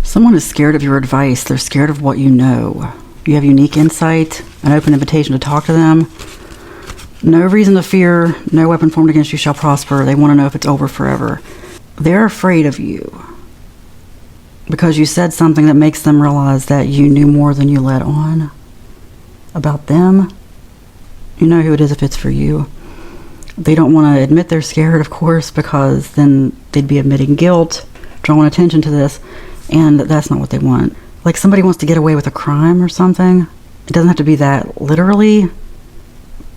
Someone is scared of your advice. They're scared of what you know. You have unique insight, an open invitation to talk to them. No reason to fear, no weapon formed against you shall prosper. They want to know if it's over forever. They're afraid of you because you said something that makes them realize that you knew more than you let on about them. You know who it is if it's for you. They don't want to admit they're scared, of course, because then they'd be admitting guilt, drawing attention to this, and that's not what they want. Like somebody wants to get away with a crime or something. It doesn't have to be that literally,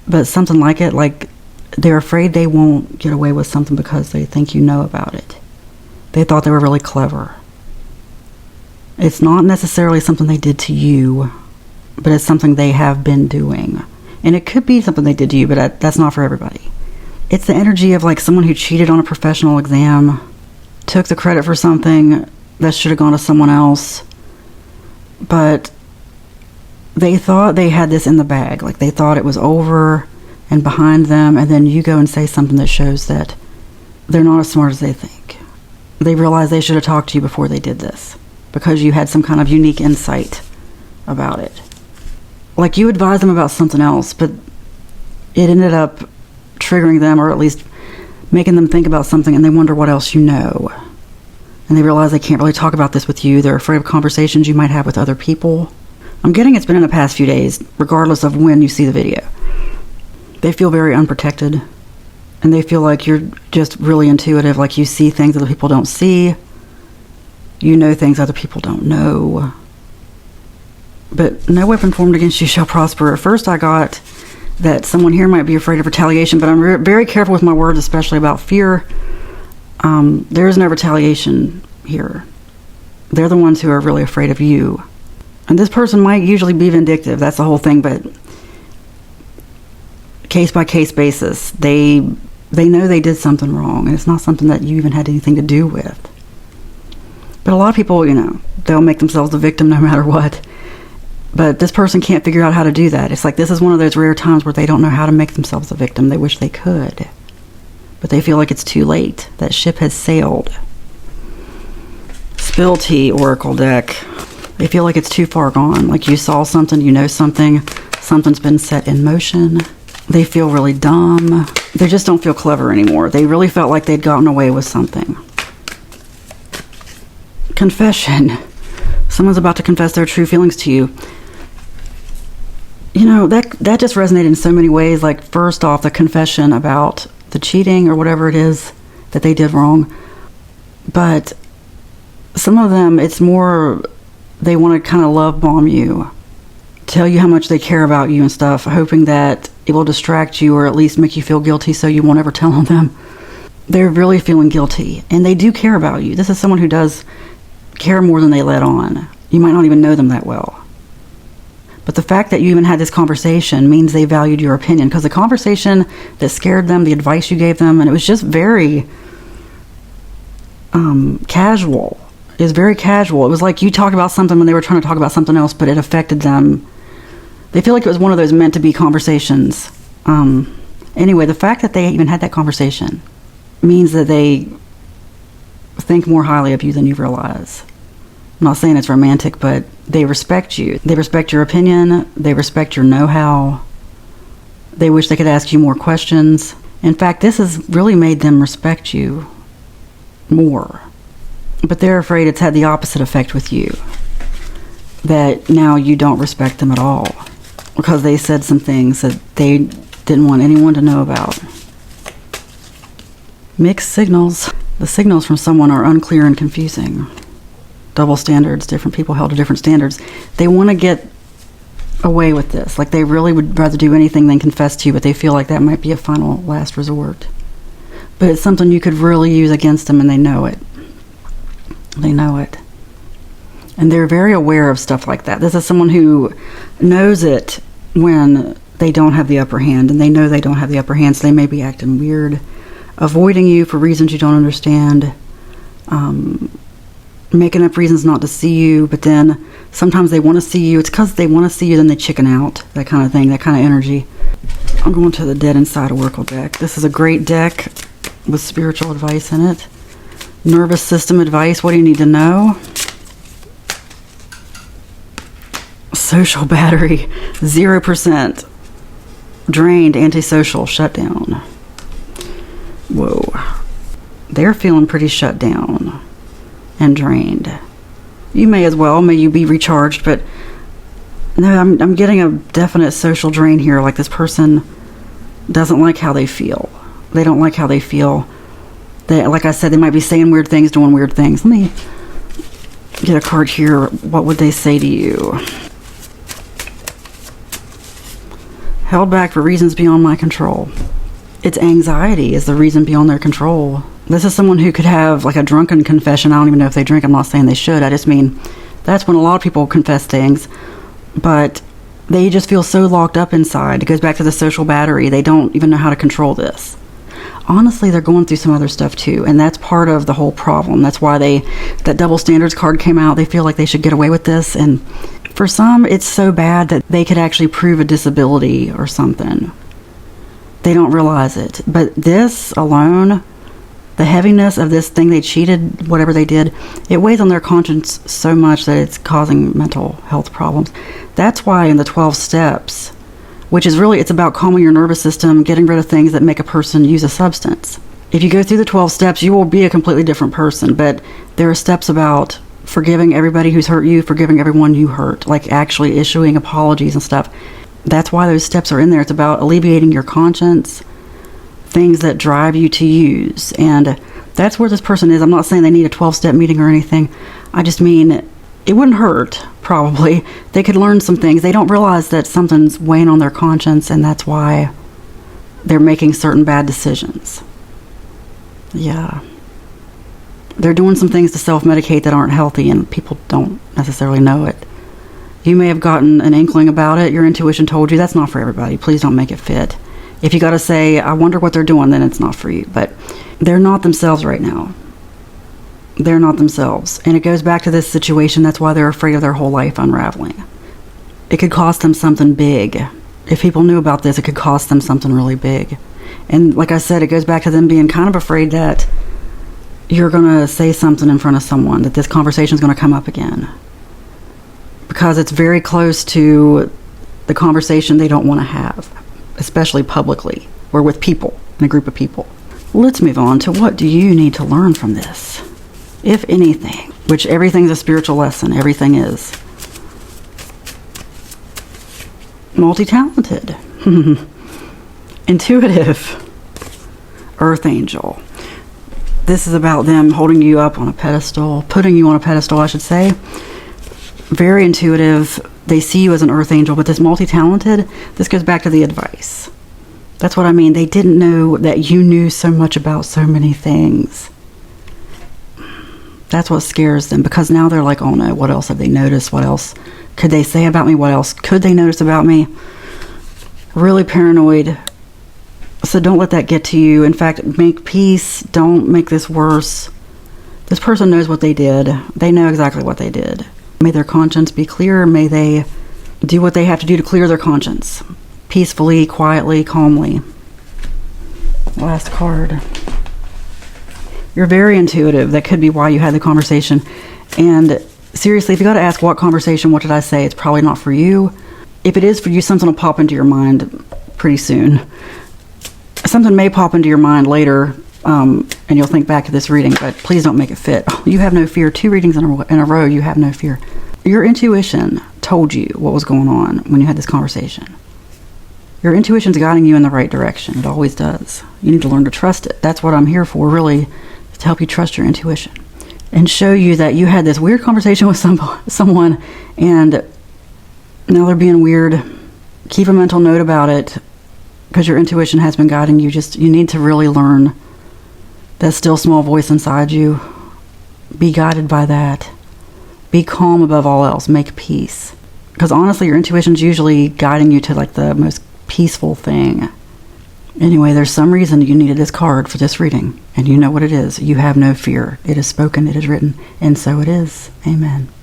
but something like it. Like they're afraid they won't get away with something because they think you know about it. They thought they were really clever. It's not necessarily something they did to you, but it's something they have been doing. And it could be something they did to you, but that's not for everybody. It's the energy of like someone who cheated on a professional exam, took the credit for something that should have gone to someone else, but they thought they had this in the bag. Like they thought it was over and behind them, and then you go and say something that shows that they're not as smart as they think. They realize they should have talked to you before they did this because you had some kind of unique insight about it. Like you advised them about something else, but it ended up triggering them, or at least making them think about something, and they wonder what else you know. And they realize they can't really talk about this with you. They're afraid of conversations you might have with other people. I'm getting it's been in the past few days, regardless of when you see the video. They feel very unprotected, and they feel like you're just really intuitive, like you see things other people don't see. You know things other people don't know. But no weapon formed against you shall prosper. At first I got that someone here might be afraid of retaliation, but I'm very careful with my words, especially about fear. There is no retaliation here. They're the ones who are really afraid of you. And this person might usually be vindictive. That's the whole thing, but case by case basis, they know they did something wrong, and it's not something that you even had anything to do with. But a lot of people, they'll make themselves the victim no matter what. But this person can't figure out how to do that. It's like this is one of those rare times where they don't know how to make themselves a victim. They wish they could, but they feel like it's too late. That ship has sailed. Spill tea, Oracle deck. They feel like it's too far gone. Like you saw something, you know something, something's been set in motion. They feel really dumb. They just don't feel clever anymore. They really felt like they'd gotten away with something. Confession. Someone's about to confess their true feelings to you. That just resonated in so many ways. Like, first off, the confession about the cheating or whatever it is that they did wrong. But some of them, it's more they want to kind of love bomb you, tell you how much they care about you and stuff, hoping that it will distract you or at least make you feel guilty so you won't ever tell on them. They're really feeling guilty, and they do care about you. This is someone who does care more than they let on. You might not even know them that well. But the fact that you even had this conversation means they valued your opinion, because the conversation that scared them, the advice you gave them, and it was just very casual. It was very casual. It was like you talked about something when they were trying to talk about something else, but it affected them. They feel like it was one of those meant to be conversations. Anyway, the fact that they even had that conversation means that they think more highly of you than you realize. I'm not saying it's romantic, but they respect you. They respect your opinion. They respect your know-how. They wish they could ask you more questions. In fact, this has really made them respect you more. But they're afraid it's had the opposite effect with you. That now you don't respect them at all, because they said some things that they didn't want anyone to know about. Mixed signals. The signals from someone are unclear and confusing. Double standards. Different people held to different standards. They want to get away with this. Like they really would rather do anything than confess to you, but they feel like that might be a final last resort. But it's something you could really use against them, and they know it. They know it. And they're very aware of stuff like that. This is someone who knows it when they don't have the upper hand, and they know they don't have the upper hand, so they may be acting weird, avoiding you for reasons you don't understand, making up reasons not to see you, but then sometimes they want to see you. It's because they want to see you, then they chicken out, that kind of thing, that kind of energy. I'm going to the Dead Inside Oracle deck. This is a great deck with spiritual advice in it. Nervous system advice. What do you need to know? social battery, 0%. Drained, antisocial, shut down. Whoa. They're feeling pretty shut down and drained. You may as well, may you be recharged, but no, I'm getting a definite social drain here. Like this person doesn't like how they feel. They don't like how they feel. They, like I said, they might be saying weird things, doing weird things. Let me get a card here. What would they say to you? Held back for reasons beyond my control. It's anxiety is the reason beyond their control. This is someone who could have like a drunken confession. I don't even know if they drink. I'm not saying they should. I just mean that's when a lot of people confess things. But they just feel so locked up inside. It goes back to the social battery. They don't even know how to control this. Honestly, they're going through some other stuff too, and that's part of the whole problem. That's why that double standards card came out. They feel like they should get away with this, and for some, it's so bad that they could actually prove a disability or something. They don't realize it. But this alone, the heaviness of this thing they cheated, whatever they did, it weighs on their conscience so much that it's causing mental health problems. That's why in the 12 steps, which is really, it's about calming your nervous system, getting rid of things that make a person use a substance. If you go through the 12 steps, you will be a completely different person. But there are steps about forgiving everybody who's hurt you, forgiving everyone you hurt, like actually issuing apologies and stuff. That's why those steps are in there. It's about alleviating your conscience, things that drive you to use. And that's where this person is. I'm not saying they need a 12-step meeting or anything. I just mean it wouldn't hurt, probably. They could learn some things. They don't realize that something's weighing on their conscience, and that's why they're making certain bad decisions. Yeah. They're doing some things to self-medicate that aren't healthy, and people don't necessarily know it. You may have gotten an inkling about it. Your intuition told you that's not for everybody. Please don't make it fit. If you got to say, I wonder what they're doing, then it's not for you. But they're not themselves right now. They're not themselves. And it goes back to this situation. That's why they're afraid of their whole life unraveling. It could cost them something big. If people knew about this, it could cost them something really big. And like I said, it goes back to them being kind of afraid that you're going to say something in front of someone, that this conversation is going to come up again. Because it's very close to the conversation they don't want to have, especially publicly or with people, in a group of people. Let's move on to what do you need to learn from this, if anything, which everything's a spiritual lesson. Everything is. Multi-talented. Intuitive. Earth angel. This is about them holding you up on a pedestal, putting you on a pedestal, I should say. Very intuitive. They see you as an earth angel, but this multi-talented, this goes back to the advice. That's what I mean. They didn't know that you knew so much about so many things. That's what scares them, because now they're like, oh no, what else have they noticed? What else could they say about me? What else could they notice about me? Really paranoid. So don't let that get to you. In fact, make peace. Don't make this worse. This person knows what they did. They know exactly what they did. May their conscience be clear. May they do what they have to do to clear their conscience. Peacefully, quietly, calmly. Last card. You're very intuitive. That could be why you had the conversation. And seriously, if you got to ask what conversation, what did I say, it's probably not for you. If it is for you, something will pop into your mind pretty soon. Something may pop into your mind later, and you'll think back to this reading, but please don't make it fit. You have no fear. 2 readings in a row, you have no fear. Your intuition told you what was going on when you had this conversation. Your intuition's guiding you in the right direction. It always does. You need to learn to trust it. That's what I'm here for, really, to help you trust your intuition and show you that you had this weird conversation with someone, and now they're being weird. Keep a mental note about it, because your intuition has been guiding you. You need to really learn that still small voice inside you. Be guided by that. Be calm above all else. Make peace. Because honestly, your intuition's usually guiding you to like the most peaceful thing. Anyway, there's some reason you needed this card for this reading, and you know what it is. You have no fear. It is spoken, it is written, and so it is. Amen.